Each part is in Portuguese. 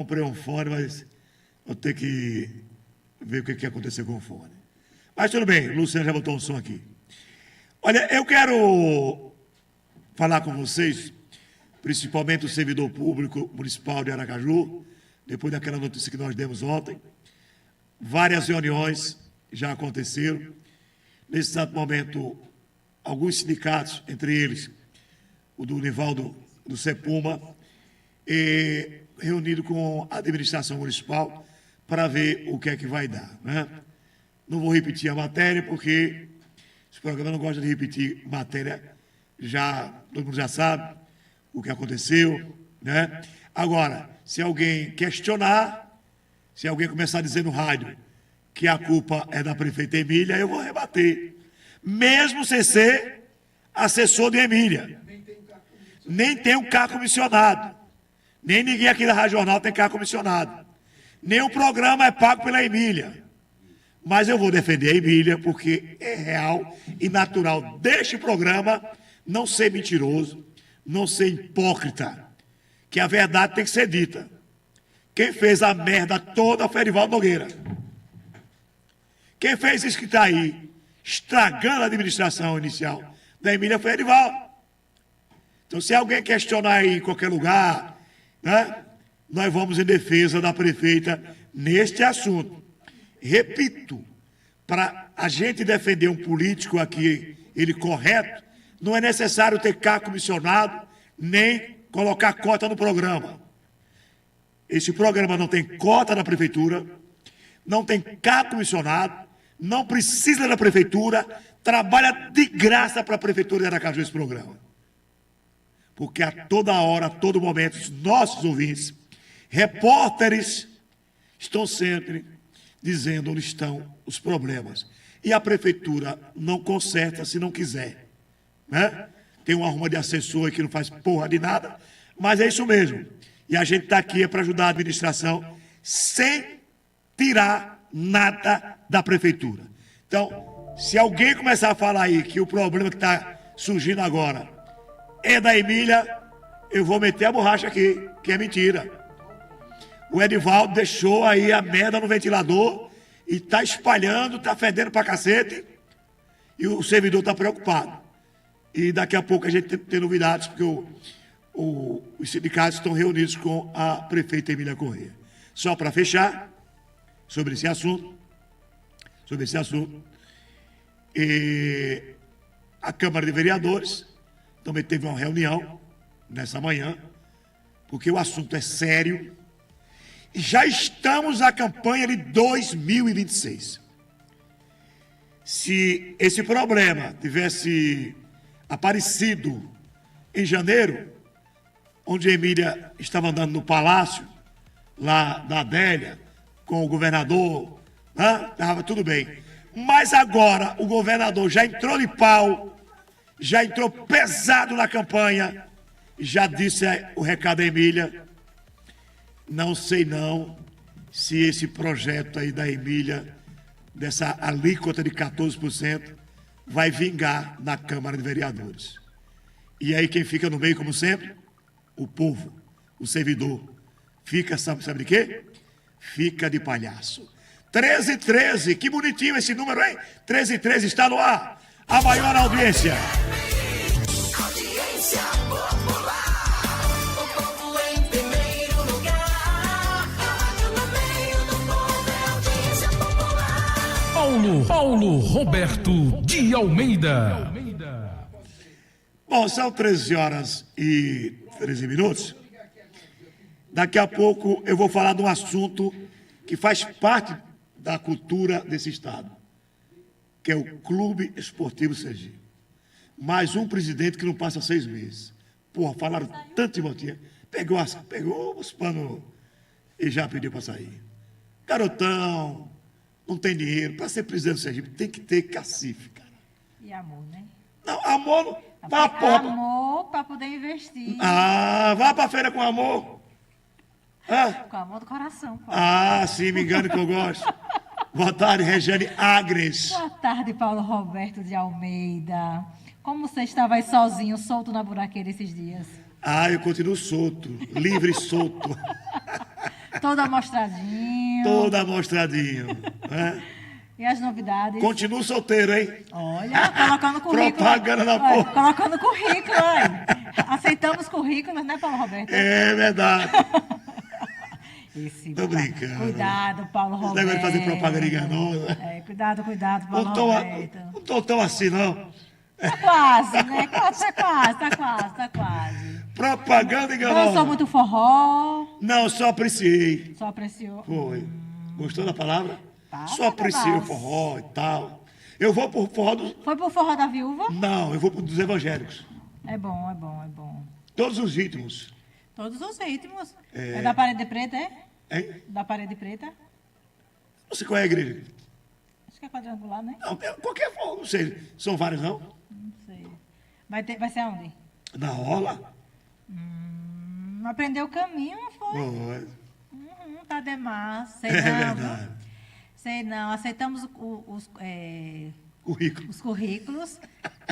Comprei um fone, mas vou ter que ver o que aconteceu com o fone. Mas tudo bem, o Luciano já botou um som aqui. Olha, eu quero falar com vocês, principalmente o servidor público municipal de Aracaju, depois daquela notícia que nós demos ontem. Várias reuniões já aconteceram. Nesse exato momento, alguns sindicatos, entre eles o do Nivaldo do Cepuma, reunido com a administração municipal para ver o que é que vai dar, né? Não vou repetir a matéria, porque esse programa não gosta de repetir matéria, todo mundo já sabe o que aconteceu, né? Agora, se alguém questionar, se alguém começar a dizer no rádio que a culpa é da prefeita Emília, eu vou rebater, mesmo sem ser assessor de Emília. Nem tem um cargo comissionado, nem ninguém aqui da Rádio Jornal tem cargo comissionado, nem o programa é pago pela Emília. Mas eu vou defender a Emília, porque é real e natural deste programa não ser mentiroso, não ser hipócrita, que a verdade tem que ser dita. Quem fez a merda toda foi Edivaldo Nogueira. Quem fez isso que está aí, estragando a administração inicial da Emília, foi Edivaldo. Então, se alguém questionar aí em qualquer lugar, né, nós vamos em defesa da prefeita neste assunto. Repito, para a gente defender um político aqui, ele correto, não é necessário ter cargo comissionado, nem colocar cota no programa. Esse programa não tem cota da prefeitura, não tem cargo comissionado, não precisa da prefeitura, trabalha de graça para a prefeitura de Aracaju esse programa. Porque a toda hora, a todo momento, os nossos ouvintes, repórteres, estão sempre dizendo onde estão os problemas. E a prefeitura não conserta se não quiser, né? Tem uma arruma de assessor que não faz porra de nada, mas é isso mesmo. E a gente está aqui para ajudar a administração sem tirar nada da prefeitura. Então, se alguém começar a falar aí que o problema que está surgindo agora é da Emília, eu vou meter a borracha aqui, que é mentira. O Edivaldo deixou aí a merda no ventilador e está espalhando, está fedendo pra cacete, e o servidor está preocupado. E daqui a pouco a gente tem novidades, porque os sindicatos estão reunidos com a prefeita Emília Corrêa. Só para fechar, sobre esse assunto, a Câmara de Vereadores também teve uma reunião nessa manhã, porque o assunto é sério. Já estamos na campanha de 2026. Se esse problema tivesse aparecido em janeiro, onde a Emília estava andando no palácio, lá da Adélia, com o governador, estava tudo bem. Mas agora o governador já entrou de pau, já entrou pesado na campanha, já disse o recado à Emília. Não sei não se esse projeto aí da Emília, dessa alíquota de 14%, vai vingar na Câmara de Vereadores. E aí quem fica no meio, como sempre? O povo, o servidor. Fica, sabe de quê? Fica de palhaço. 1313, que bonitinho esse número, hein? 1313 está no ar. A maior audiência. Audiência popular. O povo em primeiro lugar. Rádio no meio do povo é audiência popular. Paulo Roberto de Almeida. Bom, são 13 horas e 13 minutos. Daqui a pouco eu vou falar de um assunto que faz parte da cultura desse estado, que é o Clube Esportivo Sergipe. Mais um presidente que não passa 6 meses. Porra, falaram tanto de voltinha. Pegou os panos e já pediu para sair. Garotão, não tem dinheiro. Para ser presidente do Sergipe tem que ter cacife, cara. E amor, né? Não, amor não. Vá, amor para poder investir. Vá para a feira com amor. Com amor do coração, Paulo. Sim, me engano que eu gosto. Boa tarde, Regiane Agnes. Boa tarde, Paulo Roberto de Almeida. Como você estava aí sozinho, solto na buraqueira esses dias? Eu continuo solto, livre e solto. Todo amostradinho. Todo amostradinho. Né? E as novidades? Continuo solteiro, hein? Olha, colocando currículo. Propaganda na Olha, porra. colocando currículo, olha. Aceitamos currículos, né, Paulo Roberto? É verdade. Esse, Tô brincando. Cuidado, Paulo Esse Roberto. negócio de fazer propaganda enganosa. Cuidado, Paulo Não tô, Roberto. não tô tão assim, não. Tá quase, né? Tá quase. Propaganda Eu enganosa. sou muito forró. Não, só apreciei. Só apreciou. Foi. Gostou da palavra? Tá, Só apreciei o nossa. forró e tal. Eu vou pro forró dos... Foi pro forró da viúva? Não, eu vou pro dos evangélicos. É bom. Todos os ritmos. Todos os ritmos. É da parede preta, é? Hein? Da parede preta? Você qual é a igreja? Acho que é quadrangular, né? Não, qualquer forma, não sei. São vários, não? Não sei. Vai ser aonde? Na orla? Aprendeu o caminho, não foi? Foi. Tá demais. Sei É não, verdade. viu? Sei não. Aceitamos Currículo. os currículos,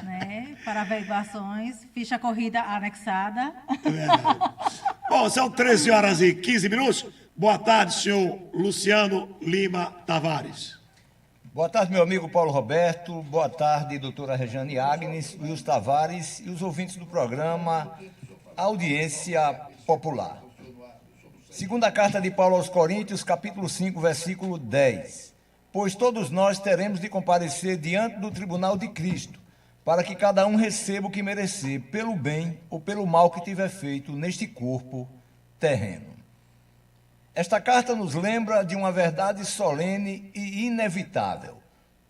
né? Para averiguações. Ficha corrida anexada. É verdade. Bom, são 13 horas e 15 minutos. Boa tarde, senhor Luciano Lima Tavares. Boa tarde, meu amigo Paulo Roberto. Boa tarde, doutora Rejane Agnes, Luiz Tavares e os ouvintes do programa Audiência Popular. Segunda carta de Paulo aos Coríntios, capítulo 5, versículo 10. Pois todos nós teremos de comparecer diante do tribunal de Cristo, para que cada um receba o que merecer, pelo bem ou pelo mal que tiver feito neste corpo terreno. Esta carta nos lembra de uma verdade solene e inevitável.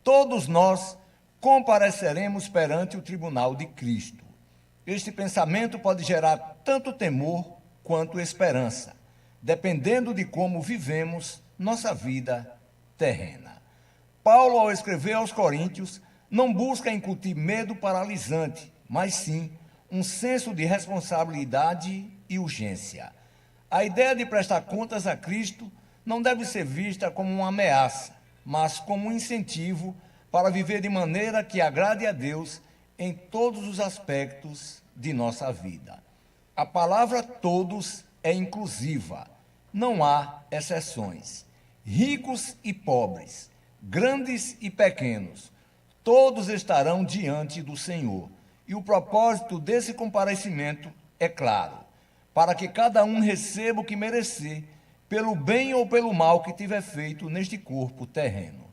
Todos nós compareceremos perante o tribunal de Cristo. Este pensamento pode gerar tanto temor quanto esperança, dependendo de como vivemos nossa vida terrena. Paulo, ao escrever aos Coríntios, não busca incutir medo paralisante, mas sim um senso de responsabilidade e urgência. A ideia de prestar contas a Cristo não deve ser vista como uma ameaça, mas como um incentivo para viver de maneira que agrade a Deus em todos os aspectos de nossa vida. A palavra todos é inclusiva, não há exceções. Ricos e pobres, grandes e pequenos, todos estarão diante do Senhor. E o propósito desse comparecimento é claro, para que cada um receba o que merecer, pelo bem ou pelo mal que tiver feito neste corpo terreno.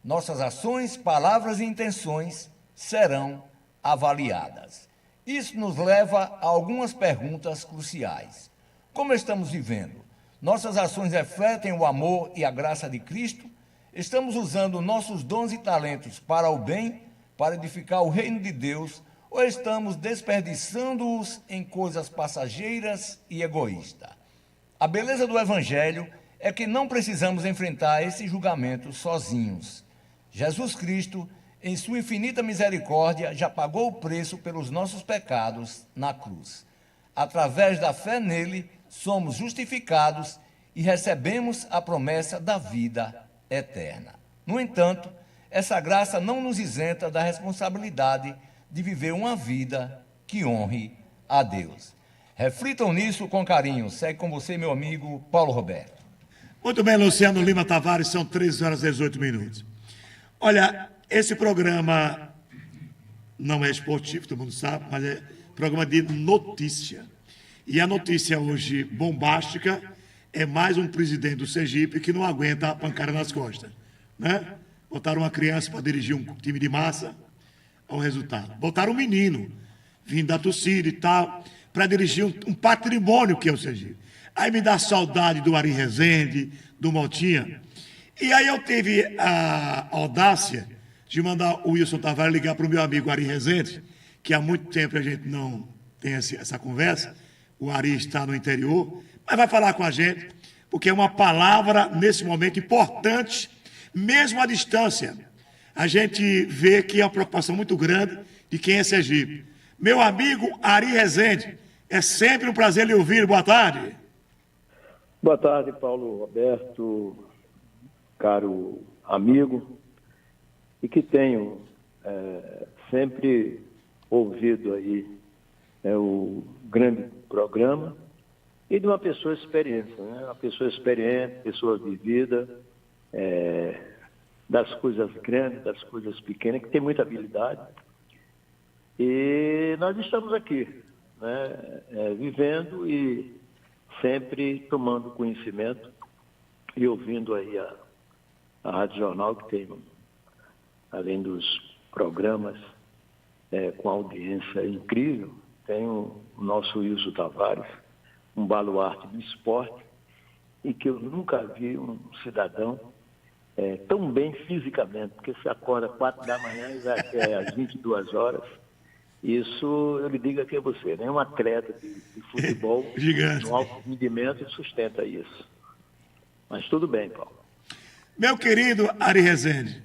Nossas ações, palavras e intenções serão avaliadas. Isso nos leva a algumas perguntas cruciais. Como estamos vivendo? Nossas ações refletem o amor e a graça de Cristo? Estamos usando nossos dons e talentos para o bem, para edificar o reino de Deus, ou estamos desperdiçando-os em coisas passageiras e egoístas? A beleza do Evangelho é que não precisamos enfrentar esse julgamento sozinhos. Jesus Cristo, em sua infinita misericórdia, já pagou o preço pelos nossos pecados na cruz. Através da fé nele, somos justificados e recebemos a promessa da vida eterna. No entanto, essa graça não nos isenta da responsabilidade de viver uma vida que honre a Deus. Reflitam nisso com carinho. Segue com você, meu amigo Paulo Roberto. Muito bem, Luciano Lima Tavares, são 13 horas e 18 minutos. Olha, esse programa não é esportivo, todo mundo sabe, mas é programa de notícia. E a notícia hoje bombástica é mais um presidente do Sergipe que não aguenta a pancada nas costas, né? Botaram uma criança para dirigir um time de massa, olha o resultado. Botaram um menino, vindo da torcida e tal, para dirigir um patrimônio que é o Sergipe. Aí me dá saudade do Ari Rezende, do Motinha. E aí eu tive a audácia de mandar o Wilson Tavares ligar para o meu amigo Ari Rezende, que há muito tempo a gente não tem essa conversa. O Ari está no interior, mas vai falar com a gente, porque é uma palavra, nesse momento, importante, mesmo à distância. A gente vê que é uma preocupação muito grande de quem é Sergipe. Meu amigo Ari Rezende, é sempre um prazer lhe ouvir. Boa tarde. Boa tarde, Paulo Roberto, caro amigo, e que tenho sempre ouvido aí o grande programa e de uma pessoa experiente, né? Uma pessoa experiente, pessoa vivida, das coisas grandes, das coisas pequenas, que tem muita habilidade. E nós estamos aqui, né? Vivendo e sempre tomando conhecimento e ouvindo aí a Rádio Jornal, que tem, além dos programas com audiência incrível, tem o nosso Wilson Tavares, um baluarte do esporte, e que eu nunca vi um cidadão tão bem fisicamente, porque se acorda às 4 da manhã e vai até às 22 horas. Isso, eu lhe digo aqui a você, né? Um atleta de futebol Gigante. no alto rendimento sustenta isso. Mas tudo bem, Paulo. Meu querido Ari Rezende,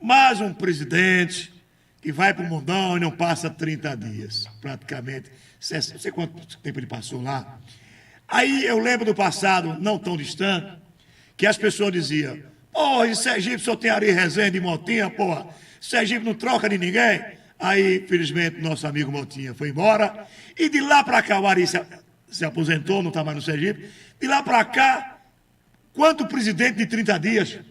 mais um presidente que vai para o mundão e não passa 30 dias, praticamente. Não sei quanto tempo ele passou lá. Aí eu lembro do passado, não tão distante, que as pessoas diziam: porra, em Sergipe só tem Ari Rezende e Motinha, porra. Sergipe não troca de ninguém. Aí, felizmente, nosso amigo Motinha foi embora. E de lá para cá, o Ari se aposentou, não está mais no Sergipe. De lá para cá, quanto presidente de 30 dias?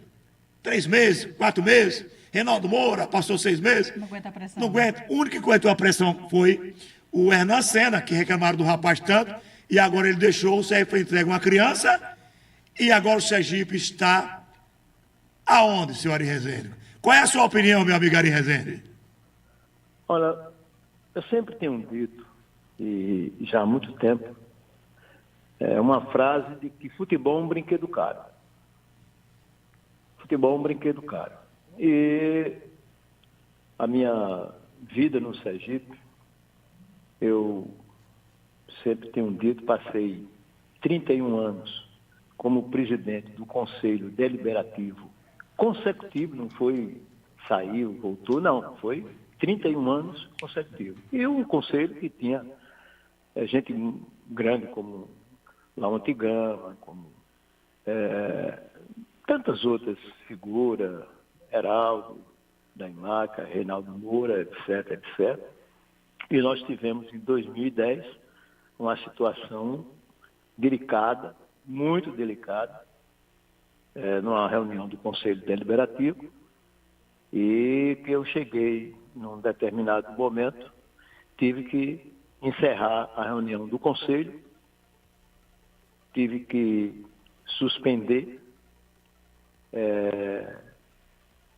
3 meses, 4 meses. Reinaldo Moura passou 6 meses. Não aguenta a pressão. Não aguenta. O único que aguentou a pressão foi o Hernan Senna, que reclamaram do rapaz tanto. E agora ele deixou, o Sergipe foi entregue uma criança. E agora o Sergipe está aonde, senhor Ari Rezende? Qual é a sua opinião, meu amigo Ari Rezende? Olha, eu sempre tenho dito, e já há muito tempo, uma frase de que futebol é um brinquedo caro. Futebol é um brinquedo caro. E a minha vida no Sergipe, eu sempre tenho dito, passei 31 anos como presidente do Conselho Deliberativo consecutivo, não foi saiu, voltou, não, foi 31 anos consecutivos. E um conselho que tinha gente grande como Lauro Antigama, como tantas outras figuras, Heraldo, da Imaca, Reinaldo Moura, etc, etc. E nós tivemos em 2010 uma situação delicada, muito delicada, numa reunião do Conselho Deliberativo, e que eu cheguei num determinado momento, tive que encerrar a reunião do Conselho, tive que suspender,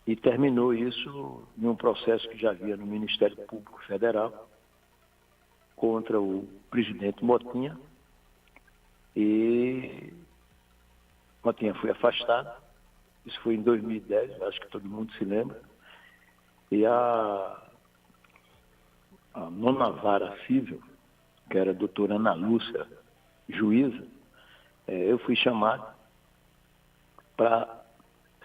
e terminou isso em um processo que já havia no Ministério Público Federal contra o presidente Motinha, e Motinha foi afastado. Isso foi em 2010, acho que todo mundo se lembra. E a nona vara civil, que era a doutora Ana Lúcia, juíza, eu fui chamado para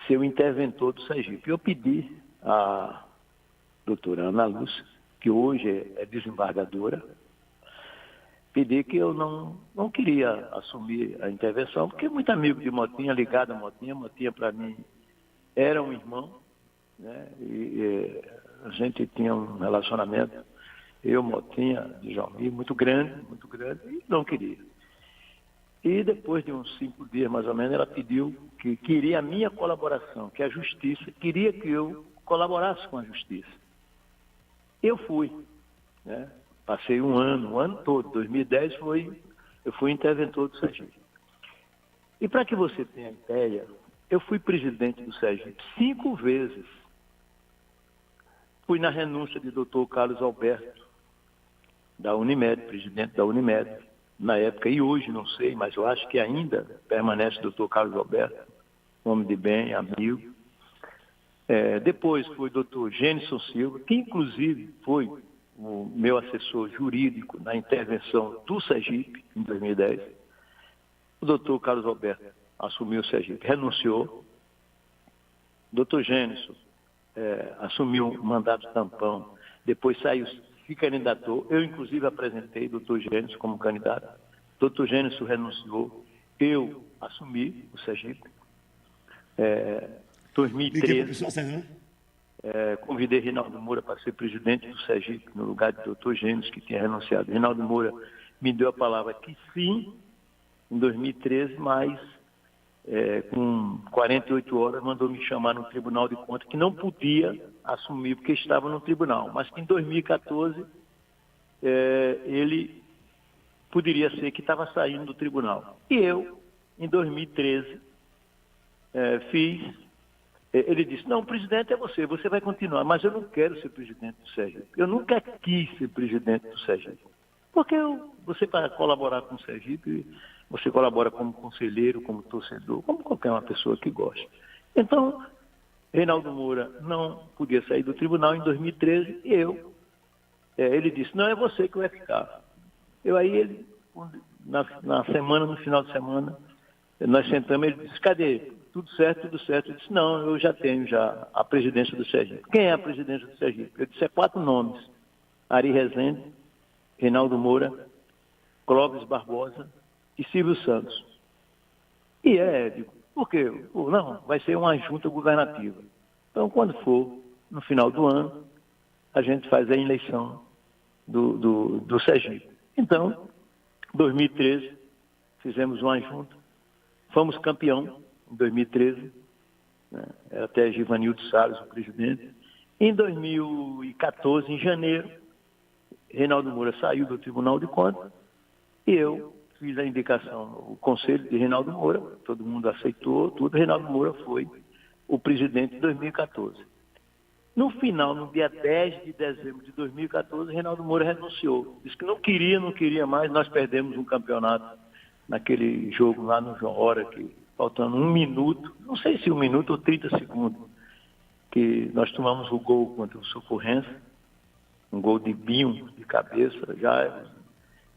ser o interventor do Sergipe. Eu pedi à doutora Ana Lúcia, que hoje é desembargadora, pedi que eu não queria assumir a intervenção, porque muito amigo de Motinha, ligado a Motinha para mim era um irmão, né? E a gente tinha um relacionamento, eu, Motinha, de Jalmir, muito grande, e não queria. E depois de uns 5 dias, mais ou menos, ela pediu que queria a minha colaboração, que a Justiça queria que eu colaborasse com a Justiça. Eu fui, né? Passei um ano todo, 2010 eu fui interventor do Sergipe. E para que você tenha ideia, eu fui presidente do Sergipe 5 vezes. Fui na renúncia de Dr. Carlos Alberto, da Unimed, presidente da Unimed, na época, e hoje não sei, mas eu acho que ainda permanece o Dr. Carlos Alberto, homem de bem, amigo. Depois foi o Dr. Gênison Silva, que inclusive foi o meu assessor jurídico na intervenção do Sergipe, em 2010. O doutor Carlos Alberto assumiu o Sergipe, renunciou. O doutor Gênison assumiu o mandato tampão, depois saiu, se candidatou. Eu, inclusive, apresentei o doutor Gênison como candidato. O doutor Gênison renunciou, eu assumi o Sergipe. 2013... convidei Reinaldo Moura para ser presidente do Sergipe, no lugar de Dr. Gênesis, que tinha renunciado. Reinaldo Moura me deu a palavra que sim, em 2013, mas com 48 horas mandou me chamar no Tribunal de Contas, que não podia assumir porque estava no tribunal, mas que em 2014 ele poderia ser que estava saindo do tribunal. E eu, em 2013, ele disse, não, o presidente é você vai continuar, mas eu não quero ser presidente do Sergipe. Eu nunca quis ser presidente do Sergipe. Porque você, para colaborar com o Sergipe, você colabora como conselheiro, como torcedor, como qualquer uma pessoa que gosta. Então, Reinaldo Moura não podia sair do tribunal em 2013 e ele disse, não, é você que vai ficar. Ele, na semana, no final de semana, nós sentamos, ele disse, cadê? Tudo certo, tudo certo. Eu disse, não, eu já tenho a presidência do Sergipe. Quem é a presidência do Sergipe? Eu disse, 4 nomes. Ari Rezende, Reinaldo Moura, Clóvis Barbosa e Silvio Santos. E digo, por quê? Não, vai ser uma junta governativa. Então, quando for, no final do ano, a gente faz a eleição do Sergipe. Então, 2013, fizemos uma junta, fomos campeão em 2013, né? Era até Givanildo Salles, o presidente. Em 2014, em janeiro, Reinaldo Moura saiu do Tribunal de Contas e eu fiz a indicação, o conselho de Reinaldo Moura, todo mundo aceitou, tudo. Reinaldo Moura foi o presidente de 2014. No final, no dia 10 de dezembro de 2014, Reinaldo Moura renunciou. Disse que não queria mais, nós perdemos um campeonato naquele jogo lá no João Hora, que faltando 1 minuto, não sei se 1 minuto ou 30 segundos, que nós tomamos o gol contra o Socorrense, um gol de Binho, de cabeça,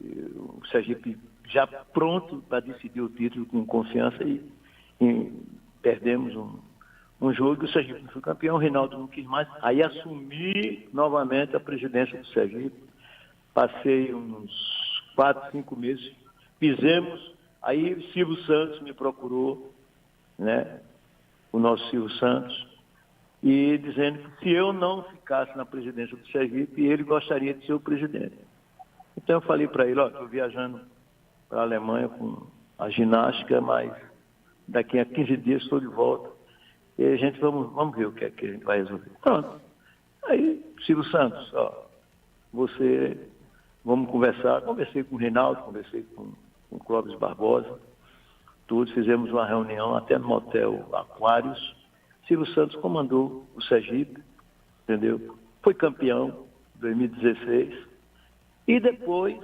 o Sergipe já pronto para decidir o título com confiança e perdemos um jogo e o Sergipe foi campeão, o Reinaldo não quis mais, aí assumi novamente a presidência do Sergipe, passei uns 4, 5 meses, fizemos, aí o Silvio Santos me procurou, né, o nosso Silvio Santos, e dizendo que se eu não ficasse na presidência do Sergipe, ele gostaria de ser o presidente. Então eu falei para ele, estou viajando para a Alemanha com a ginástica, mas daqui a 15 dias estou de volta. E a gente vamos ver o que é que a gente vai resolver. Pronto. Aí, Silvio Santos, vamos conversar. Conversei com o Reinaldo, conversei com o Clóvis Barbosa, todos, fizemos uma reunião até no motel Aquários. Silvio Santos comandou o Sergipe, entendeu? Foi campeão em 2016. E depois,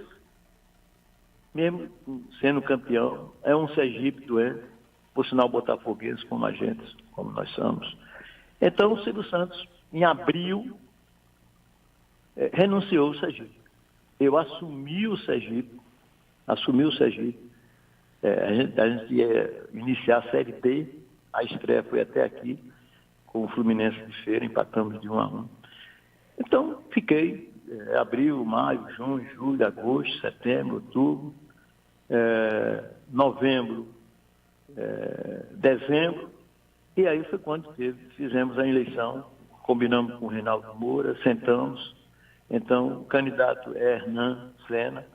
mesmo sendo campeão, é um Sergipe doente, por sinal botafoguense como a gente, como nós somos. Então, o Silvio Santos, em abril, renunciou ao Sergipe. Eu assumi o Sergipe. A gente ia iniciar a Série B, a estreia foi até aqui, com o Fluminense de Feira, empatamos de 1-1. Então, fiquei abril, maio, junho, julho, agosto, setembro, outubro, novembro, dezembro, e aí foi quando fizemos a eleição, combinamos com o Reinaldo Moura, sentamos. Então, o candidato é Hernan Sena,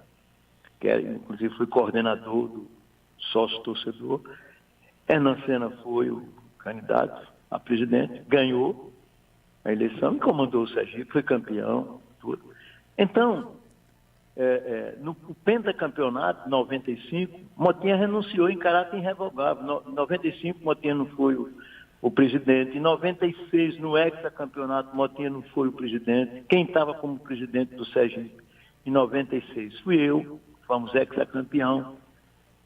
que inclusive foi coordenador do sócio-torcedor. Hernan Sena foi o candidato a presidente, ganhou a eleição e comandou o Sergipe, foi campeão, tudo. Então, no pentacampeonato, 95, Motinha renunciou em caráter irrevogável. Em 95, Motinha não foi o presidente. Em 96, no hexacampeonato, Motinha não foi o presidente. Quem estava como presidente do Sergipe em 96 fui eu, fomos hexacampeão,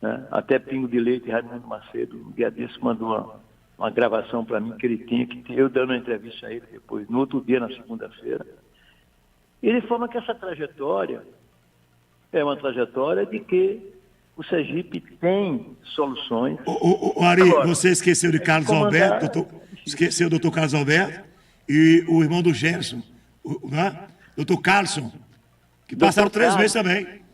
né? Até Pingo de Leite e Raimundo Macedo, um dia desse, mandou uma gravação para mim que ele tinha que ter, eu dando uma entrevista a ele depois, no outro dia, na segunda-feira. E de forma que essa trajetória é uma trajetória de que o Sergipe tem soluções. Ari, agora, você esqueceu de Carlos Alberto, esqueceu do Dr. Carlos Alberto e o irmão do Gerson, né? Dr. Carlson, que passaram 3 meses também.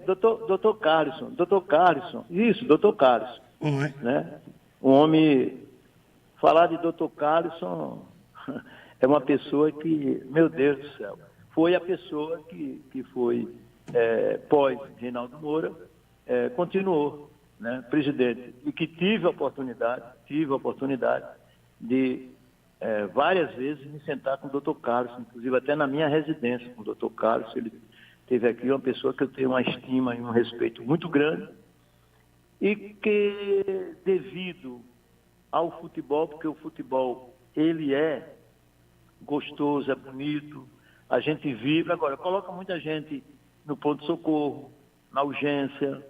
Dr. Carlson, isso, Dr. Carlson. Né? Um homem, falar de Dr. Carlson é uma pessoa que, meu Deus do céu, foi a pessoa que foi pós Reinaldo Moura, continuou, né, presidente, e que tive a oportunidade de várias vezes me sentar com o doutor Carlos, inclusive até na minha residência com o doutor Carlos. Ele teve aqui uma pessoa que eu tenho uma estima e um respeito muito grande, e que, devido ao futebol, porque o futebol, ele é gostoso, é bonito, a gente vibra. Agora, coloca muita gente no ponto-socorro, na urgência,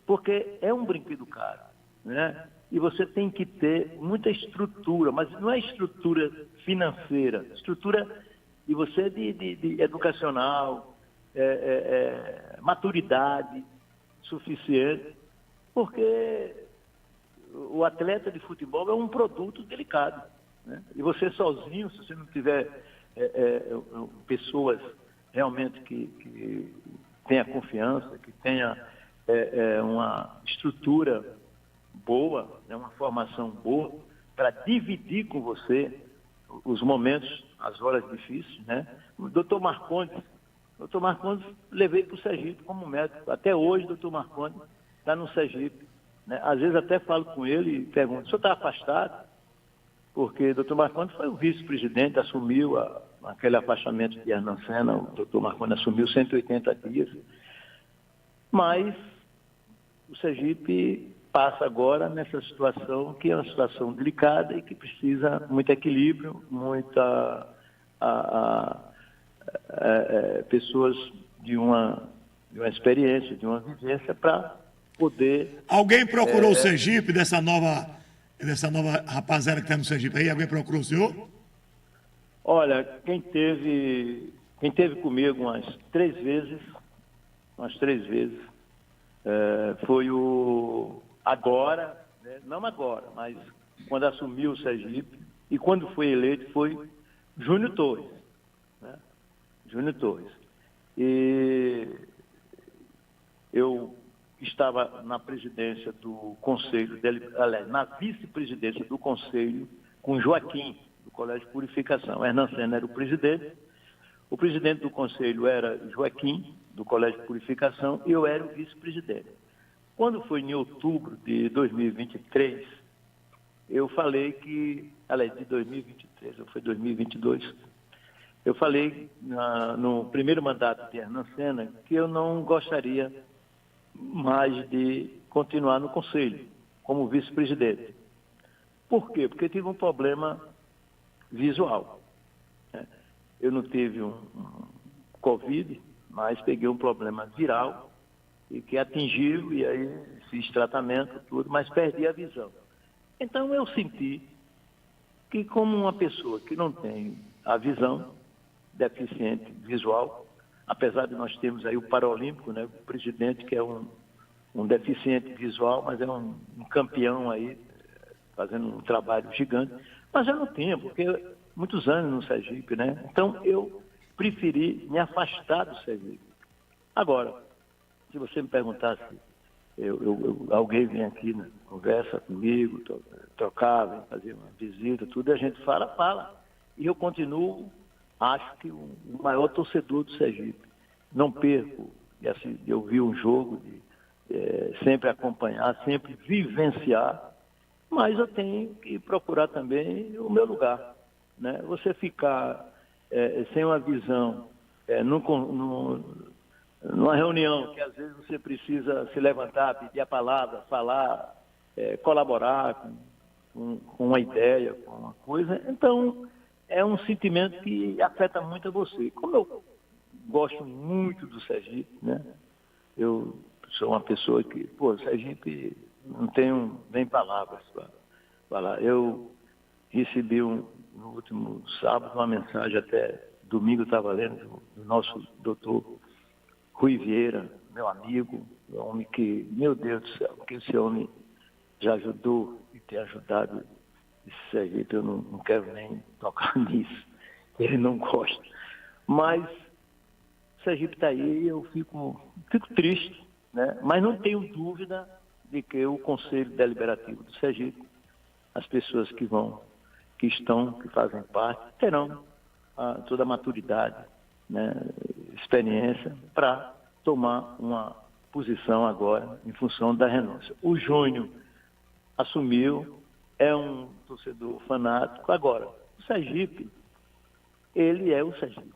porque é um brinquedo caro, né? E você tem que ter muita estrutura, mas não é estrutura financeira, estrutura de você de educacional, maturidade suficiente, porque o atleta de futebol é um produto delicado, né? E você sozinho, se você não tiver pessoas realmente que tenha confiança, que tenha uma estrutura boa, né, uma formação boa, para dividir com você os momentos, as horas difíceis, né? O doutor Marcondes levei para o Sergipe como médico. Até hoje o doutor Marcondes está no Sergipe, né? Às vezes até falo com ele e pergunto: o senhor está afastado? Porque o doutor Marcondes foi o vice-presidente, assumiu aquele afastamento de Hernan Senna. O doutor Marcondes assumiu 180 dias, mas o Sergipe passa agora nessa situação, que é uma situação delicada e que precisa muito equilíbrio, muita pessoas de uma experiência, de uma vivência, para poder... Alguém procurou o Sergipe, dessa nova rapaziada que está no Sergipe aí? Alguém procurou o senhor? Olha, quem teve comigo umas três vezes, foi o... Agora, né? Não agora, mas quando assumiu o Sergipe e quando foi eleito, foi Júnior Torres, né? Júnior Torres. E eu estava na presidência do Conselho, na vice-presidência do Conselho, com Joaquim, do Colégio de Purificação. Hernan Senna era o presidente do Conselho era Joaquim, do Colégio de Purificação, e eu era o vice-presidente. Quando foi em outubro de 2023, eu falei que, aliás, de 2023, ou foi 2022, eu falei no primeiro mandato de Hernan Senna que eu não gostaria mais de continuar no Conselho, como vice-presidente. Por quê? Porque tive um problema visual, né? Eu não tive um Covid, mas peguei um problema viral e que atingiu, e aí fiz tratamento, tudo, mas perdi a visão. Então eu senti que, como uma pessoa que não tem a visão, deficiente visual, apesar de nós termos aí o Paralímpico, né, o presidente que é um deficiente visual, mas é um campeão aí, fazendo um trabalho gigante, mas eu não tinha, porque muitos anos no Sergipe, né? Então eu preferi me afastar do Sergipe. Agora, se você me perguntasse, alguém vem aqui, né, conversa comigo, trocava, fazia uma visita, tudo, e a gente fala. E eu continuo, acho que o maior torcedor do Sergipe. Não perco de ouvir um jogo, de sempre acompanhar, sempre vivenciar, mas eu tenho que procurar também o meu lugar, né? Você ficar sem uma visão, numa reunião que às vezes você precisa se levantar, pedir a palavra, falar, colaborar com uma ideia, com uma coisa, então é um sentimento que afeta muito a você. Como eu gosto muito do Sergipe, né? Eu sou uma pessoa que, Sergipe, não tenho nem palavras para falar. Eu recebi no último sábado uma mensagem, até domingo estava lendo, do nosso doutor Rui Vieira, meu amigo, um homem que, meu Deus do céu, que esse homem já ajudou e tem ajudado esse Sergipe. Eu não quero nem tocar nisso, ele não gosta. Mas o Sergipe está aí e eu fico triste, né? Mas não tenho dúvida de que o Conselho Deliberativo do Sergipe, as pessoas que fazem parte, terão toda a maturidade, né, experiência, para tomar uma posição agora, em função da renúncia. O Júnior assumiu, é um torcedor fanático. Agora, o Sergipe, ele é o Sergipe.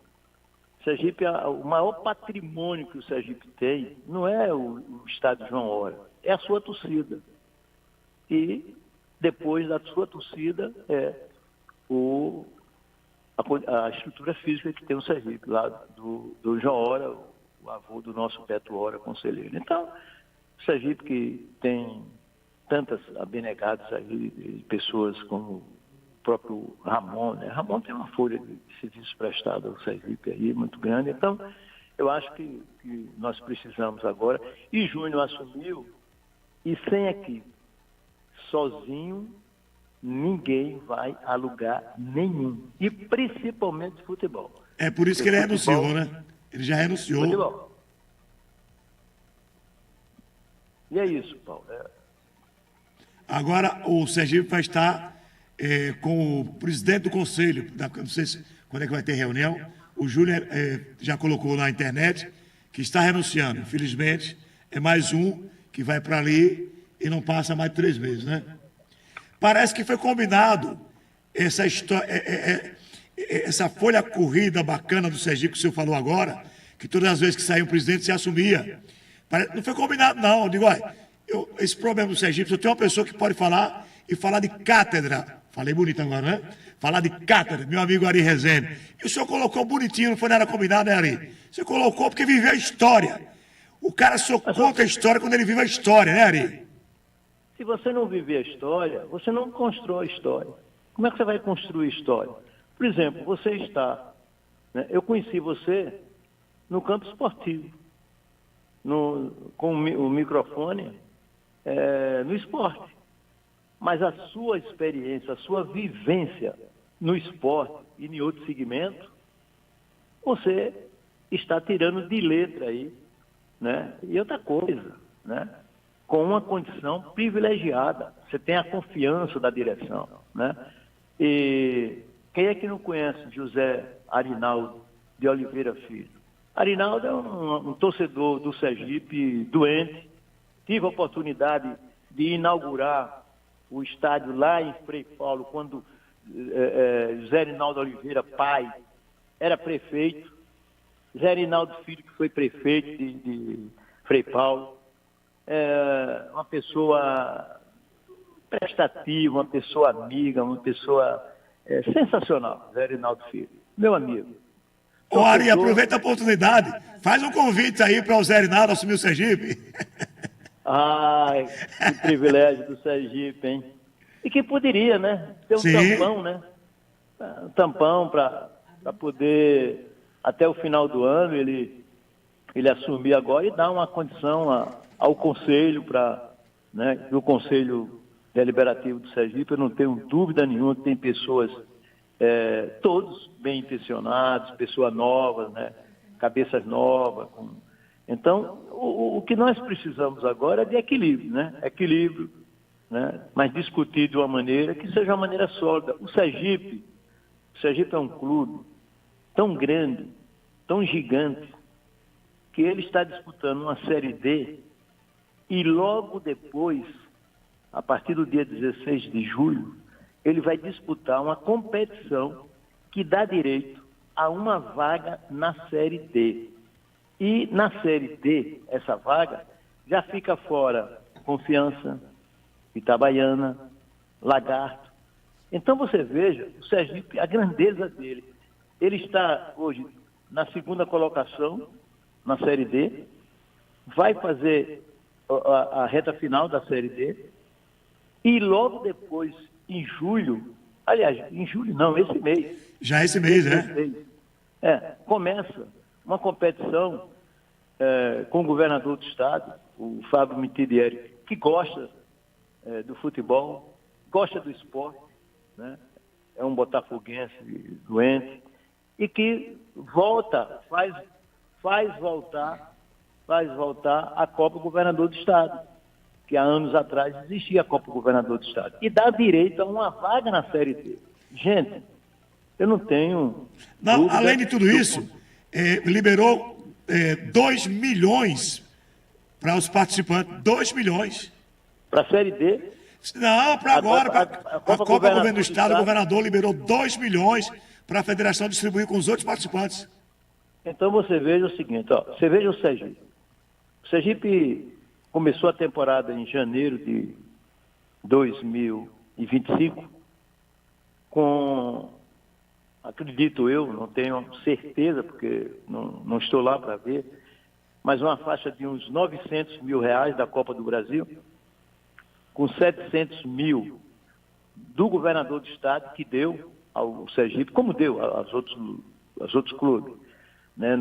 O Sergipe, o maior patrimônio que o Sergipe tem não é o estádio João Hora, é a sua torcida. E depois da sua torcida é a estrutura física que tem o Sergipe, lá do João Hora, o avô do nosso Beto Hora, conselheiro. Então, o Sergipe que tem tantas abnegadas aí, de pessoas como o próprio Ramon, né? Ramon tem uma folha de serviço prestado ao Sergipe aí, muito grande. Então, eu acho que nós precisamos agora. E Júnior assumiu, e sem equipe, sozinho, ninguém vai a lugar nenhum. E principalmente futebol. É por isso que ele renunciou, né? Ele já renunciou. Futebol. E é isso, Paulo. Agora o Sergipe vai estar com o presidente do conselho, não sei quando é que vai ter reunião. O Júnior já colocou na internet que está renunciando. Infelizmente, é mais um que vai para ali e não passa mais de 3 meses, né? Parece que foi combinado essa história, essa folha corrida bacana do Sergipe que o senhor falou agora, que todas as vezes que saía um presidente se assumia. Não foi combinado, não. Eu digo, olha, esse problema do Sergipe, eu tenho uma pessoa que pode falar e falar de cátedra. Falei bonito agora, né? Falar de cátedra, meu amigo Ari Rezende. E o senhor colocou bonitinho, não foi nada combinado, né, Ari? Você colocou porque viveu a história. O cara só conta a história quando ele vive a história, né, Ari? Se você não viver a história, você não constrói a história. Como é que você vai construir história? Por exemplo, você está... Né, eu conheci você no campo esportivo, com o microfone no esporte. Mas a sua experiência, a sua vivência no esporte e em outro segmento, você está tirando de letra aí, né? E outra coisa, né? Com uma condição privilegiada. Você tem a confiança da direção, né? E quem é que não conhece José Arinaldo de Oliveira Filho? Arinaldo é um torcedor do Sergipe doente. Tive a oportunidade de inaugurar o estádio lá em Frei Paulo, quando José Arinaldo Oliveira, pai, era prefeito. José Arinaldo Filho, que foi prefeito de Frei Paulo. Uma pessoa prestativa, uma pessoa amiga, uma pessoa sensacional, José Arinaldo Filho. Meu amigo. Ô, Ari, aproveita a oportunidade. Faz um convite aí para o Zé Arinaldo assumir o Sergipe. Ai, que privilégio do Sergipe, hein? E que poderia, né? Ter um tampão, né? Um tampão para poder, até o final do ano, ele assumir agora e dar uma condição ao Conselho, né? O Conselho Deliberativo do Sergipe, eu não tenho dúvida nenhuma que tem pessoas, todos bem intencionados, pessoas novas, né? Cabeças novas. Então, o que nós precisamos agora é de equilíbrio, né? Equilíbrio, né? Mas discutir de uma maneira que seja uma maneira sólida. O Sergipe é um clube tão grande, tão gigante, que ele está disputando uma Série D e logo depois, a partir do dia 16 de julho, ele vai disputar uma competição que dá direito a uma vaga na Série D. E na Série D, essa vaga, já fica fora Confiança, Itabaiana, Lagarto. Então você veja, o Sergipe, a grandeza dele. Ele está hoje na 2ª colocação, na Série D, vai fazer a reta final da Série D, e logo depois, em julho, aliás, em julho não, esse mês. Já esse mês, né? Começa uma competição com o governador do estado, o Fábio Mitidieri, que gosta do futebol, gosta do esporte, né? É um botafoguense doente, e que faz voltar a Copa Governador do Estado, que há anos atrás existia a Copa Governador do Estado, e dá direito a uma vaga na Série D. Gente, eu não tenho... Não, além de tudo isso, liberou 2 milhões Para os participantes, 2 milhões. Para a Série D, Não, para agora, a a Copa Governo do Estado, o Estado. governador liberou 2 milhões para a federação distribuir com os outros participantes. então você veja o seguinte, ó, você veja o Sergipe. O Sergipe começou a temporada em janeiro de 2025 com, acredito eu, não tenho certeza, porque não estou lá para ver, mas uma faixa de uns R$900 mil da Copa do Brasil, com 700 mil do governador do estado, que deu ao Sergipe, como deu aos outros clubes. Né?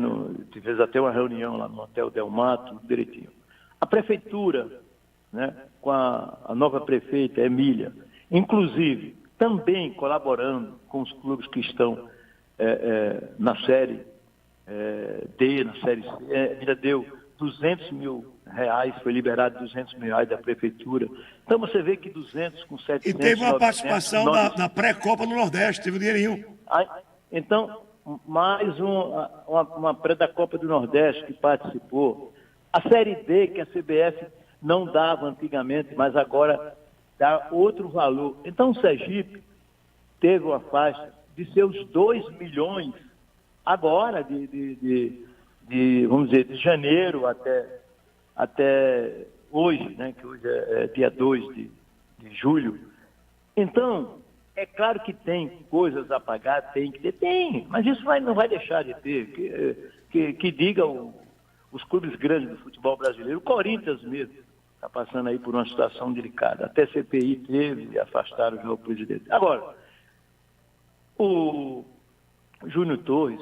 Tivemos até uma reunião lá no Hotel Del Mar, tudo direitinho. A prefeitura, né, com a nova prefeita, Emília, inclusive também colaborando com os clubes que estão na Série D, na Série C, Emília deu R$200 mil, foi liberado R$200 mil da prefeitura. Então você vê que 200 com 700... E teve uma 900, participação 900. na pré-Copa do Nordeste, teve um dinheirinho. Então, mais uma pré da Copa do Nordeste que participou. A Série D, que a CBF não dava antigamente, mas agora dá outro valor. Então, o Sergipe teve uma faixa de seus 2 milhões agora, vamos dizer, de janeiro até hoje, né, que hoje é dia 2 de julho. Então, é claro que tem coisas a pagar, tem que ter, mas isso não vai deixar de ter. Que diga os clubes grandes do futebol brasileiro, o Corinthians mesmo, está passando aí por uma situação delicada. Até CPI teve e afastaram o jogo presidente. Agora, o Júnior Torres,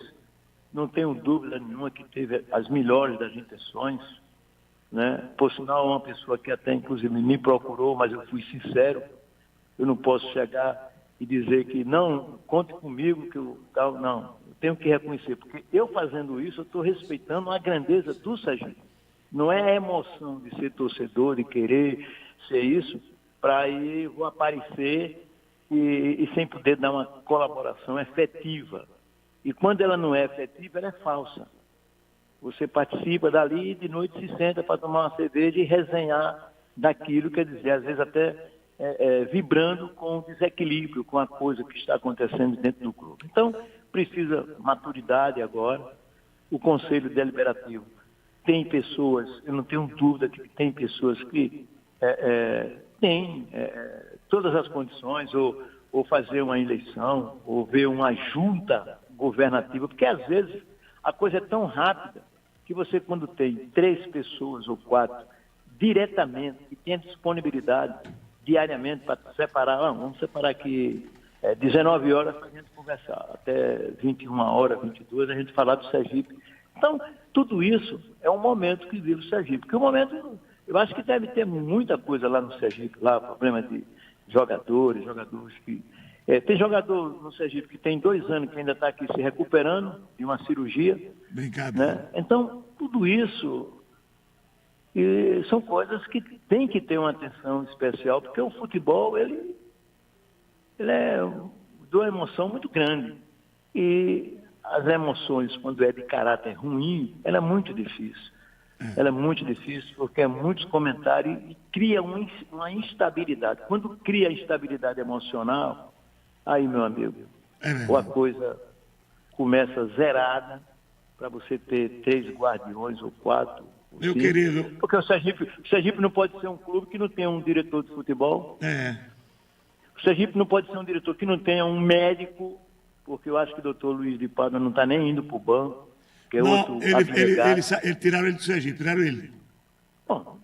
não tenho dúvida nenhuma que teve as melhores das intenções, né? Por sinal, uma pessoa que até inclusive me procurou, mas eu fui sincero, eu não posso chegar e dizer que não, conte comigo, que eu não, eu tenho que reconhecer, porque eu fazendo isso, eu estou respeitando a grandeza do Sergipe. Não é a emoção de ser torcedor, de querer ser isso, para aí vou aparecer e sem poder dar uma colaboração efetiva. E quando ela não é efetiva, ela é falsa. Você participa dali e de noite se senta para tomar uma cerveja e resenhar daquilo, quer dizer, às vezes até vibrando com o desequilíbrio, com a coisa que está acontecendo dentro do clube. Então, precisa maturidade agora. O Conselho Deliberativo tem pessoas, eu não tenho dúvida que tem pessoas que têm todas as condições, ou fazer uma eleição, ou ver uma junta governativa, porque às vezes a coisa é tão rápida que você, quando tem 3 pessoas ou 4 diretamente, que tem a disponibilidade diariamente para separar, vamos separar aqui 19 horas para a gente conversar, até 21 horas, 22, a gente falar do Sergipe. Então, tudo isso é um momento que vive o Sergipe, porque o momento, eu acho que deve ter muita coisa lá no Sergipe, lá, problema de jogadores que... tem jogador no Sergipe que tem 2 anos que ainda está aqui se recuperando de uma cirurgia. Né? Então, tudo isso são coisas que tem que ter uma atenção especial, porque o futebol, ele é de uma emoção muito grande. E as emoções, quando é de caráter ruim, ela é muito difícil. Ela é muito difícil porque é muitos comentários e cria uma instabilidade. Quando cria instabilidade emocional, aí, meu amigo, ou a coisa começa zerada para você ter 3 guardiões ou 4. Ou Meu 5. querido. Porque o Sergipe não pode ser um clube que não tenha um diretor de futebol. O Sergipe não pode ser um diretor que não tenha um médico, porque eu acho que o doutor Luiz de Pádua não está nem indo para o banco, que é outro abnegado. Ele tiraram ele do Sergipe, tiraram ele. Bom,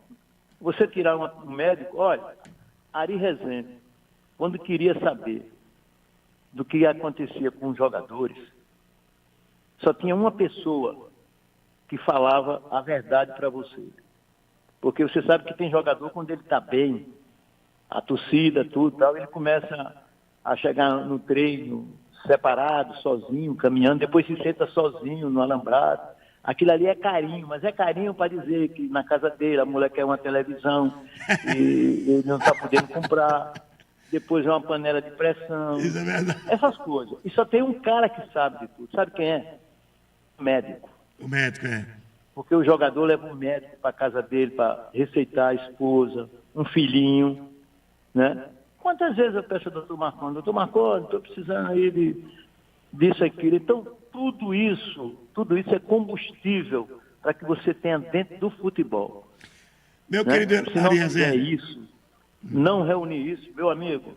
você tirar um médico, olha, Ari Rezende, quando queria saber do que acontecia com os jogadores, só tinha uma pessoa que falava a verdade para você. Porque você sabe que tem jogador, quando ele está bem, a torcida, tudo, tal, ele começa a chegar no treino separado, sozinho, caminhando, depois se senta sozinho no alambrado. Aquilo ali é carinho, mas é carinho para dizer que na casa dele a mulher quer uma televisão e ele não está podendo comprar. Depois é uma panela de pressão. Isso é verdade. Essas coisas. E só tem um cara que sabe de tudo. Sabe quem é? O médico. O médico, Porque o jogador leva um médico para casa dele para receitar a esposa, um filhinho, né? Quantas vezes eu peço ao doutor Marconi, estou precisando aí disso, aquilo. Então, tudo isso é combustível para que você tenha dentro do futebol. Meu Né? querido Se não Ari fizer Rezende, isso, não reunir isso, meu amigo,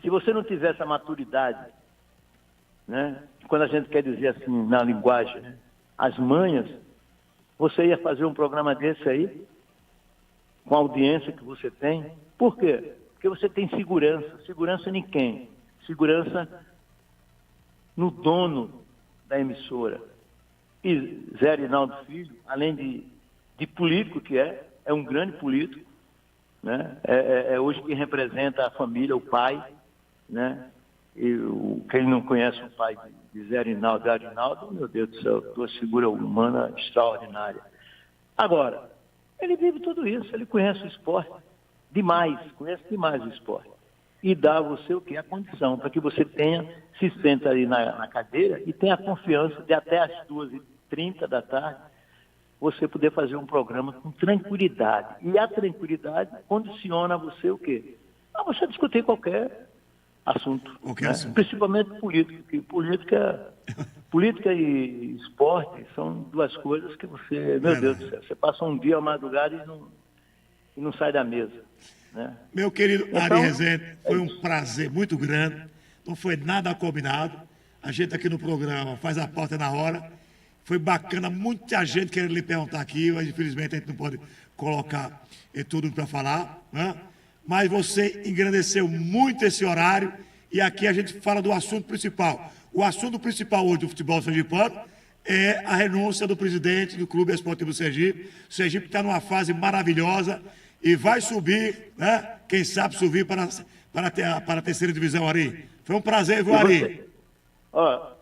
se você não tiver essa maturidade, né? Quando a gente quer dizer assim, na linguagem, né? As manhas, você ia fazer um programa desse aí, com a audiência que você tem. Por quê? Porque você tem segurança. Segurança em quem? Segurança no dono da emissora. E Zé Arinaldo Filho, além de político que é um grande político, né? É hoje quem representa a família, o pai, né? E quem não conhece o pai de Zé Arinaldo, meu Deus do céu, uma figura humana extraordinária. Agora, ele vive tudo isso, ele conhece o esporte conhece demais o esporte. E dá a você o quê? A condição para que você se senta ali na cadeira e tenha a confiança de até às 2h30 da tarde você poder fazer um programa com tranquilidade. E a tranquilidade condiciona você o quê? A você discutir qualquer assunto. Qualquer né? assunto. Principalmente política, porque política e esporte são duas coisas que você, meu Deus do céu, você passa um dia à madrugada e não sai da mesa. Né? Meu querido Então, Ari Rezende, foi um prazer muito grande. Não foi nada combinado. A gente aqui no programa faz a pauta na hora. Foi bacana, muita gente querendo lhe perguntar aqui, mas infelizmente a gente não pode colocar tudo para falar, né? Mas você engrandeceu muito esse horário e aqui a gente fala do assunto principal. O assunto principal hoje do futebol sergipano é a renúncia do presidente do Clube Esportivo Sergipe. O Sergipe está numa fase maravilhosa e vai subir, né? Quem sabe subir para a terceira divisão, Ari. Foi um prazer, viu, Ari?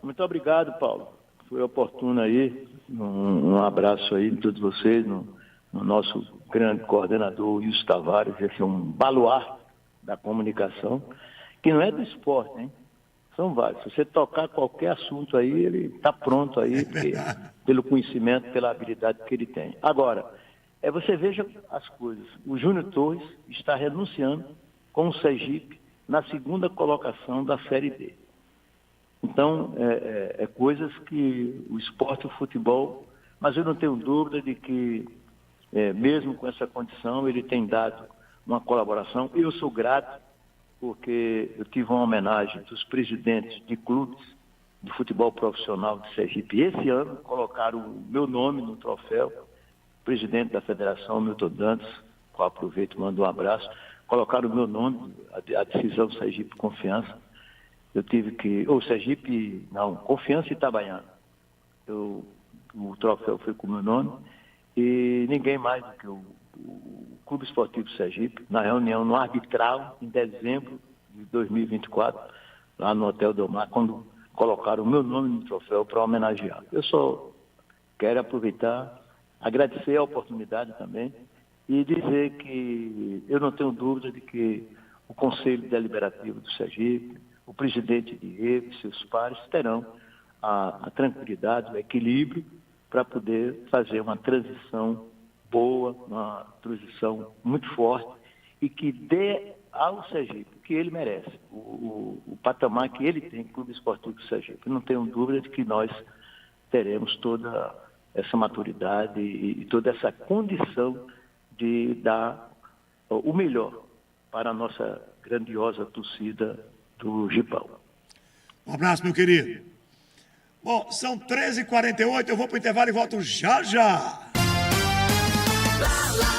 Muito obrigado, Paulo. Foi oportuno aí. Um abraço aí de todos vocês, no nosso grande coordenador, Wilson Tavares, esse é um baluarte da comunicação, que não é do esporte, hein? São vários. Se você tocar qualquer assunto aí, ele está pronto aí, pelo conhecimento, pela habilidade que ele tem. Agora, você veja as coisas. O Júnior Torres está renunciando com o Sergipe na segunda colocação da Série D. Então, coisas que o esporte e o futebol, mas eu não tenho dúvida de que, mesmo com essa condição, ele tem dado uma colaboração. Eu sou grato, porque eu tive uma homenagem dos presidentes de clubes de futebol profissional de Sergipe. Esse ano colocaram o meu nome no troféu, presidente da Federação, Milton Dantas, qual aproveito e mando um abraço, colocaram o meu nome, a decisão do Sergipe Confiança. Eu tive que... Confiança e Itabaiana. O troféu foi com o meu nome e ninguém mais do que o Clube Esportivo Sergipe, na reunião no arbitral, em dezembro de 2024, lá no Hotel Del Mar, quando colocaram o meu nome no troféu para homenagear. Eu só quero aproveitar, agradecer a oportunidade também e dizer que eu não tenho dúvida de que o Conselho Deliberativo do Sergipe, o presidente de ele e seus pares terão a tranquilidade, o equilíbrio para poder fazer uma transição boa, uma transição muito forte e que dê ao Sergipe o que ele merece, o patamar que ele tem, Clube Esportivo do Sergipe. Não tenho dúvida de que nós teremos toda essa maturidade e toda essa condição de dar o melhor para a nossa grandiosa torcida do Gipão. Um abraço, meu querido. Bom, são 13h48, eu vou para o intervalo e volto já já. Lá, lá.